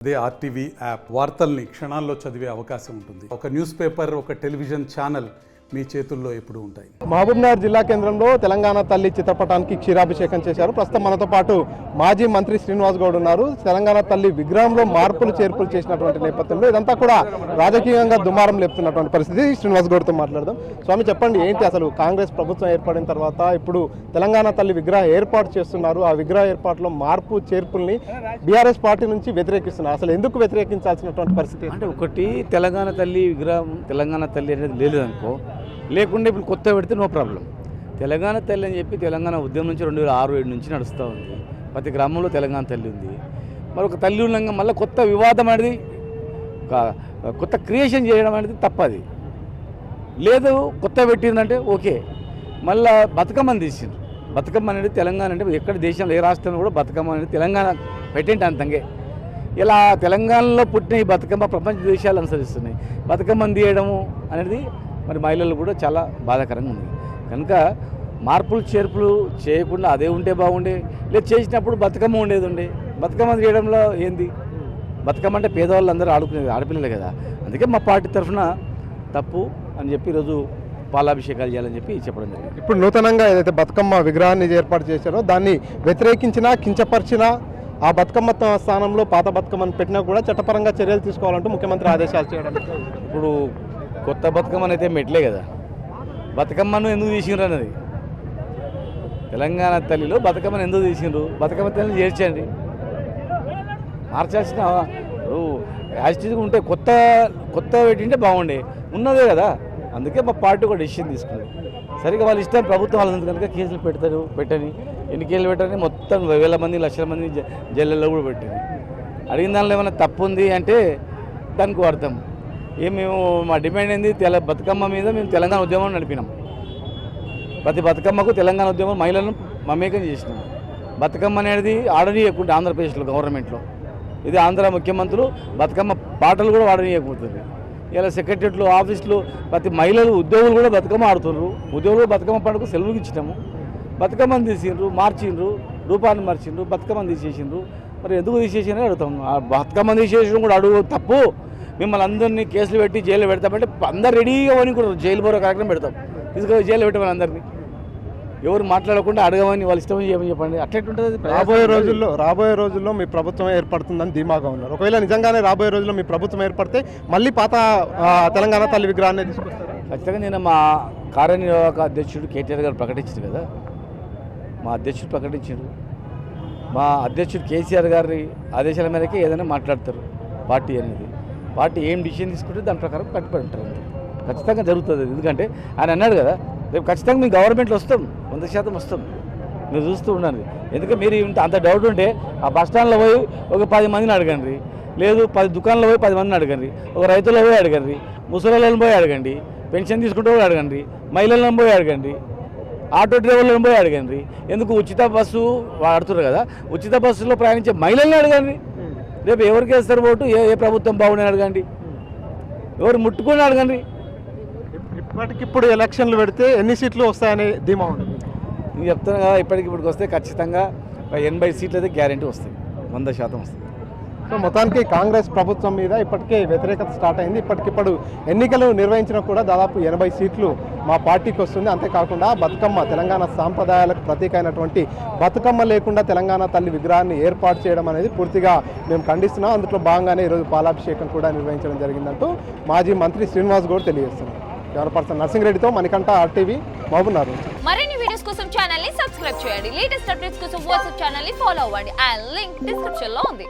అదే RTV app వార్తల్ని క్షణాల్లో చదివే అవకాశం ఉంటుంది. ఒక న్యూస్ పేపర్, ఒక టెలివిజన్ ఛానల్ మీ చేతుల్లో ఎప్పుడూ ఉంటాయి. మహబూబ్నగర్ జిల్లా కేంద్రంలో తెలంగాణ తల్లి చిత్రపటానికి క్షీరాభిషేకం చేశారు. ప్రస్తుతం మనతో పాటు మాజీ మంత్రి శ్రీనివాస్ గౌడ్ ఉన్నారు. తెలంగాణ తల్లి విగ్రహంలో మార్పులు చేర్పులు చేసినటువంటి నేపథ్యంలో ఇదంతా కూడా రాజకీయంగా దుమారం లేపుతున్నటువంటి పరిస్థితి. శ్రీనివాస్ గౌడ్తో మాట్లాడదాం. స్వామి, చెప్పండి, ఏంటి అసలు కాంగ్రెస్ ప్రభుత్వం ఏర్పడిన తర్వాత ఇప్పుడు తెలంగాణ తల్లి విగ్రహం ఏర్పాటు చేస్తున్నారు. ఆ విగ్రహ ఏర్పాటులో మార్పు చేర్పుల్ని బీఆర్ఎస్ పార్టీ నుంచి వ్యతిరేకిస్తున్నారు. అసలు ఎందుకు వ్యతిరేకించాల్సినటువంటి పరిస్థితి? అంటే ఒకటి, తెలంగాణ తల్లి విగ్రహం తెలంగాణ తల్లి అనేది లేదనుకో, లేకుండా ఇప్పుడు కొత్త పెడితే నో ప్రాబ్లం. తెలంగాణ తల్లి అని చెప్పి తెలంగాణ ఉద్యమం నుంచి 2006-7 నుంచి నడుస్తూ ఉంది. ప్రతి గ్రామంలో తెలంగాణ తల్లి ఉంది. మరి ఒక తల్లి ఉండగా మళ్ళీ కొత్త వివాదం అనేది, కొత్త క్రియేషన్ చేయడం అనేది తప్పది. లేదు కొత్త పెట్టిందంటే ఓకే. మళ్ళీ బతుకమ్మని తీసిండ్రు. బతుకమ్మ అనేది తెలంగాణ అంటే ఎక్కడ దేశంలో ఏ రాష్ట్రంలో కూడా బతుకమ్మ అనేది తెలంగాణ పెట్టేంటి అంతంగే. ఇలా తెలంగాణలో పుట్టిన ఈ బతుకమ్మ ప్రపంచ దేశాలు అనుసరిస్తున్నాయి. బతుకమ్మని తీయడము అనేది మరి మహిళలు కూడా చాలా బాధాకరంగా ఉంది. కనుక మార్పులు చేర్పులు చేయకుండా అదే ఉంటే బాగుండే. లేదు చేసినప్పుడు బతుకమ్మ ఉండేది ఉండే. బతుకమ్మ చేయడంలో ఏంది? బతుకమ్మ అంటే పేదవాళ్ళు అందరూ ఆడుకునేది ఆడపిల్లలే కదా. అందుకే మా పార్టీ తరఫున తప్పు అని చెప్పి ఈరోజు పాలాభిషేకాలు చేయాలని చెప్పి చెప్పడం జరిగింది. ఇప్పుడు నూతనంగా ఏదైతే బతుకమ్మ విగ్రహాన్ని ఏర్పాటు చేశారో దాన్ని వ్యతిరేకించినా, కించపరిచినా, ఆ బతుకమ్మ స్థానంలో పాత బతుకమ్మను పెట్టినా కూడా చట్టపరంగా చర్యలు తీసుకోవాలంటూ ముఖ్యమంత్రి ఆదేశాలు చేయడం. ఇప్పుడు కొత్త బతుకమ్మని అయితే మెట్లే కదా. బతుకమ్మను ఎందుకు తీసిండ్రు అన్నది, తెలంగాణ తల్లిలో బతుకమ్మను ఎందుకు తీసిండ్రు? బతుకమ్మ తల్లిని చేర్చండి, మార్చాల్సిన యాజిటీగా ఉంటే కొత్త పెట్టింటే బాగుండే. ఉన్నదే కదా. అందుకే మా పార్టీ ఒక డెసిషన్ తీసుకుంది. సరిగ్గా వాళ్ళ ఇష్టం, ప్రభుత్వం వాళ్ళందుకు కనుక కేసులు పెట్టని, ఎన్ని కేసులు పెట్టని, మొత్తం వేల మంది లక్షల మంది జైళ్ళల్లో కూడా పెట్టని. అడిగిన దానిలో ఏమైనా తప్పు ఉంది అంటే దానికి అర్థం మేము మా డిమాండ్ ఏంది, బతుకమ్మ మీద మేము తెలంగాణ ఉద్యమం నడిపినాం. ప్రతి బతుకమ్మకు తెలంగాణ ఉద్యమం మహిళలను మమేకం చేసినాం. బతుకమ్మ అనేది ఆడనీయకుంటే ఆంధ్రప్రదేశ్లో గవర్నమెంట్లో, ఇది ఆంధ్ర ముఖ్యమంత్రులు బతుకమ్మ పాటలు కూడా ఆడనీయకపోతుంది. ఇలా సెక్రటరియట్లు, ఆఫీసులు, ప్రతి మహిళలు, ఉద్యోగులు కూడా బతుకమ్మ ఆడుతున్నారు. ఉద్యోగులు బతుకమ్మ పండుగ సెలవుకి ఇచ్చినాము. బతుకమ్మని తీసిండ్రు, మార్చిండ్రు, రూపాన్ని మార్చిండ్రు, బతుకమ్మని తీసేసిండ్రు. మరి ఎందుకు తీసేసినా అడుగుతాం. ఆ బతుకమ్మని తీసేసిన కూడా అడుగు తప్పు. మిమ్మల్ని అందరినీ కేసులు పెట్టి జైలు పెడతామంటే అందరు రెడీగా అని కూడా జైలు పోరో కార్యక్రమం పెడతాం. తీసుకొని జైలు పెట్టమని అందరినీ, ఎవరు మాట్లాడకుండా అడగమని వాళ్ళ ఇష్టమని చేయమని చెప్పండి. అట్లెట్టుంటుంది. రాబోయే రోజుల్లో మీ ప్రభుత్వం ఏర్పడుతుందని ధీమాగా ఉన్నారు. ఒకవేళ నిజంగానే రాబోయే రోజుల్లో మీ ప్రభుత్వం ఏర్పడితే మళ్ళీ పాత తెలంగాణ తల్లి విగ్రహాన్ని తీసుకొస్తారు. ఖచ్చితంగా నేను మా కార్యనిర్వాహక అధ్యక్షుడు కేటీఆర్ గారు ప్రకటించారు కదా. మా అధ్యక్షుడు ప్రకటించారు. మా అధ్యక్షుడు కేసీఆర్ గారి ఆదేశాల మేరకే ఏదైనా మాట్లాడతారు. పార్టీ అనేది, పార్టీ ఏం డిసిషన్ తీసుకుంటే దాని ప్రకారం కట్టుబడి ఉంటారు. ఖచ్చితంగా జరుగుతుంది. ఎందుకంటే ఆయన అన్నాడు కదా, రేపు ఖచ్చితంగా మీ గవర్నమెంట్లో వస్తాం, 100% వస్తాం, మీరు చూస్తూ ఉండండి. ఎందుకంటే మీరు అంత డౌట్ ఉంటే ఆ బస్ స్టాండ్లో పోయి ఒక 10 మందిని అడగండి, లేదు 10 దుకాణంలో పోయి 10 మందిని అడగండి, ఒక రైతులో పోయి అడగండి, ముసలిళ్ళని పోయి అడగండి, పెన్షన్ తీసుకుంటూ పోయి అడగండి, మహిళలను పోయి అడగండి, ఆటో డ్రైవర్లను పోయి అడగండి. ఎందుకు ఉచిత బస్సు వాడుతున్నారు కదా, ఉచిత బస్సులో ప్రయాణించే మహిళల్ని అడగండి. రేపు ఎవరికి వేస్తారు ఓటు, ఏ ప్రభుత్వం బాగుండని అడగండి, ఎవరు ముట్టుకొని అడగండి. ఇప్పటికిప్పుడు ఎలక్షన్లు పెడితే ఎన్ని సీట్లు వస్తాయని ధీమా ఉంది? నేను చెప్తాను కదా, ఇప్పటికిప్పటికి వస్తే ఖచ్చితంగా 80 సీట్లు అయితే గ్యారెంటీ వస్తాయి, 100% వస్తాయి. సో మొత్తానికి కాంగ్రెస్ ప్రభుత్వం మీద ఇప్పటికే వ్యతిరేకత స్టార్ట్ అయింది. ఇప్పటికిప్పుడు ఎన్నికలు నిర్వహించినా కూడా దాదాపు 80 సీట్లు మా పార్టీకి వస్తుంది. అంతేకాకుండా బతుకమ్మ, తెలంగాణ సాంప్రదాయాలకు ప్రతీక అయినటువంటి బతుకమ్మ లేకుండా తెలంగాణ తల్లి విగ్రహాన్ని ఏర్పాటు చేయడం అనేది పూర్తిగా మేము ఖండిస్తున్నాం. అందులో భాగంగానే ఈరోజు పాలాభిషేకం కూడా నిర్వహించడం జరిగిందంటూ మాజీ మంత్రి శ్రీనివాస్ గౌడ్ తెలియజేస్తున్నారు. కెమెరా పర్సన్ నర్సింగ్ రెడ్డితో మణికంఠ, RTV, మహబూబ్నగర్. మరిన్ని వీడియోస్ కోసం ఛానల్ ని సబ్స్క్రైబ్ చేయండి. లేటెస్ట్ అప్డేట్స్ కోసం వాట్సాప్ ఛానల్ ని ఫాలో అవ్వండి. ఆ లింక్ డిస్క్రిప్షన్ లో ఉంది.